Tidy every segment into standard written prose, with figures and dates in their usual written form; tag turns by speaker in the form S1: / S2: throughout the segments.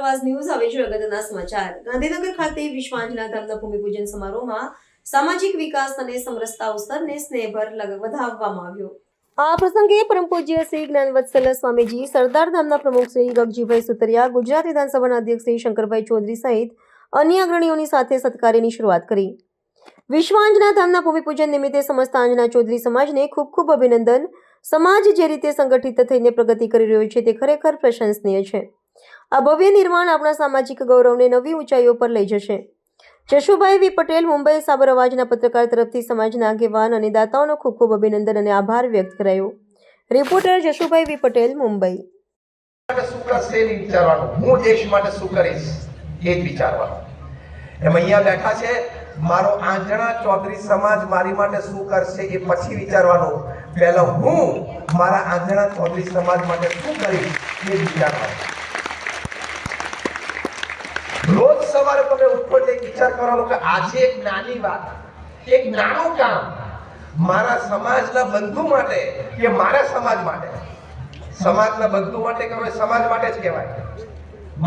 S1: આવાજ ન્યૂઝ આવે છે અગત્યના સમાચાર। ગાંધીનગર ખાતે વિશ્વાંજના ધામના ભૂમિપૂજન સમારોહમાં સામાજિક વિકાસ અને સમરસતા અવસરને સ્નેહભર વધાવવામાં આવ્યો। આ પ્રસંગે પરમ પૂજ્ય શ્રી જ્ઞાનવત્સલ સ્વામીજી, સરદાર ધામના પ્રમુખ શ્રી ગગજીભાઈ સુતરિયા, ગુજરાત વિધાનસભાના અધ્યક્ષ શ્રી શંકરભાઈ ચૌધરી સહિત અન્ય અગ્રણીઓની સાથે સત્કાર્યની શરૂઆત કરી। વિશ્વાંજના ધામના ભૂમિપૂજન નિમિત્તે સમસ્ત આંજણા ચૌધરી સમાજને ખૂબ ખૂબ અભિનંદન। સમાજ જે રીતે સંગઠિત થઈને પ્રગતિ કરી રહ્યો છે તે ખરેખર પ્રશંસનીય છે। આ ભવ્ય નિર્માણ આપણા સામાજિક ગૌરવને નવી ઊંચાઈઓ પર લઈ જશે। જશુભાઈ વી પટેલ, મુંબઈ। સાબર અવાજના પત્રકાર તરફથી સમાજના આગેવાન અને દાતાઓનો ખૂબ ખૂબ અભિનંદન અને આભાર વ્યક્ત કરાયો। રિપોર્ટર જશુભાઈ વી પટેલ, મુંબઈ।
S2: શું કરશે એ વિચારવાનું, હું દેશ માટે શું કરીશ એ જ વિચારવાનું। એમ અહીંયા બેઠા છે, મારો આંજણા ચૌધરી સમાજ મારી માટે શું કરશે એ પછી વિચારવાનું। પહેલા હું મારા આંજણા ચૌધરી સમાજ માટે શું કરીશ એ વિચારવાનું। રોજ સવારે તમે ઉઠો એટલે વિચાર કરવાનો કે આજે એક નાની વાત, એક નાનું કામ મારા સમાજના બંધુ માટે કે મારા સમાજ માટે, સમાજના બંધુ માટે કરો એ સમાજ માટે જ કહેવાય।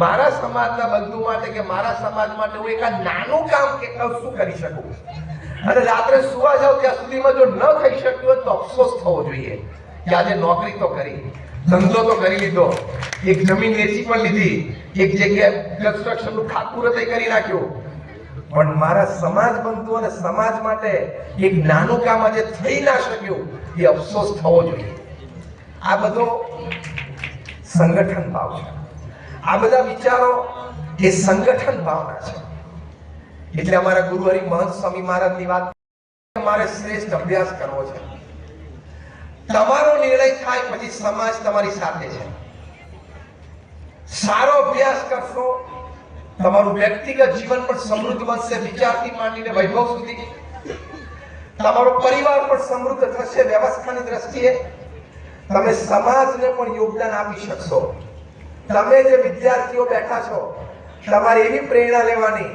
S2: મારા સમાજના બંધુ માટે કે મારા સમાજ માટે હું એક નાનું કામ કે શું કરી શકું। અને રાત્રે સુવા જાવ ત્યાં સુધીમાં જો ન થઈ શક્યું હોય તો અફસોસ થવો જોઈએ કે આજે નોકરી તો કરી, ધંધો તો કરી લીધો, એક જમીન વેચી પણ લીધી, એક જગ્યાએ કન્સ્ટ્રક્શનનું ખાતમુહૂર્ત કરી નાખ્યું, પણ મારા સમાજ બંધુ અને સમાજ માટે એક નાનું કામ આજે થઈ ના શક્યું એ અફસોસ થવો જોઈએ। આ બધો સંગઠન ભાવ છે, આ બધા વિચારો એ સંગઠન ભાવના છે। એટલે અમારા ગુરુ હરિ મહંત સ્વામી મહારાજની વાત, અમારે શ્રેષ્ઠ અભ્યાસ કરવો છે। તમારો નિર્ણય થાય પછી સમાજ તમારી સાથે છે। સારો અભ્યાસ કરશો, તમારું વ્યક્તિગત જીવન પણ સમૃદ્ધ બનશે, વિચારથી માંડીને વૈભવ સુધી। તમારો પરિવાર પણ સમૃદ્ધ થશે, વ્યવસ્થાની દ્રષ્ટિએ તમે સમાજને પણ યોગદાન આપી શકશો। તમે જે વિદ્યાર્થીઓ બેઠા છો, તમારે એવી પ્રેરણા લેવાની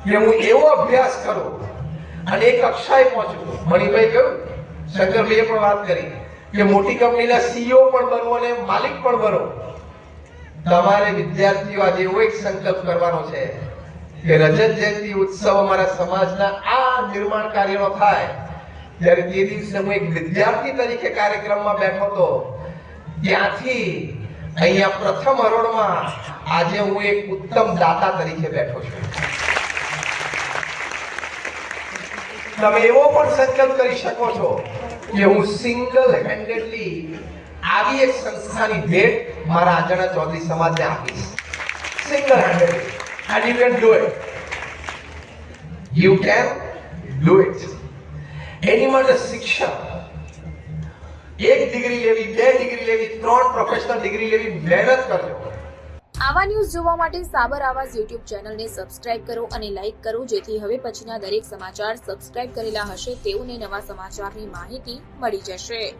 S2: કે હું એવો અભ્યાસ કરું અને એક કક્ષાએ પહોંચું। મણિભાઈ કહ્યું, શંકરભાઈએ પણ વાત કરી કે મોટી કંપનીના સીઈઓ પણ બનવો અને માલિક પણ બનો। તમારે વિદ્યાર્થીઓ આજે એવો એક સંકલ્પ કરવાનો છે કે રજત જયંતિ ઉત્સવ અમારા સમાજના આ નિર્માણ કાર્યનો થાય ત્યારે તે દિવસે હું એક વિદ્યાર્થી તરીકે કાર્યક્રમમાં બેઠો હતો, ત્યાંથી અહીંયા પ્રથમ હરોળમાં આજે હું એક ઉત્તમ દાતા તરીકે બેઠો છું। તમે એવો પણ સંકલ્પ કરી શકો છો કે હું સિંગલ હેન્ડેડલી આવી એક સંસ્થાની ભેટ મારા આંજણા ચૌધરી સમાજને આપીશ। Single હેન્ડેડલી, and you can do it, you can do it। એની માટે શિક્ષણ, એક ડિગ્રી લેવી, 2 ડિગ્રી લેવી, 3 પ્રોફેશનલ ડિગ્રી લેવી, મહેનત કરજો।
S3: આવા ન્યૂઝ જોવા માટે સાબર આવાજ યુટ્યુબ ચેનલને સબસ્ક્રાઇબ કરો અને લાઇક કરો, જેથી હવે પછીના દરેક સમાચાર સબસ્ક્રાઇબ કરેલા હશે તેઓને નવા સમાચારની માહિતી મળી જશે।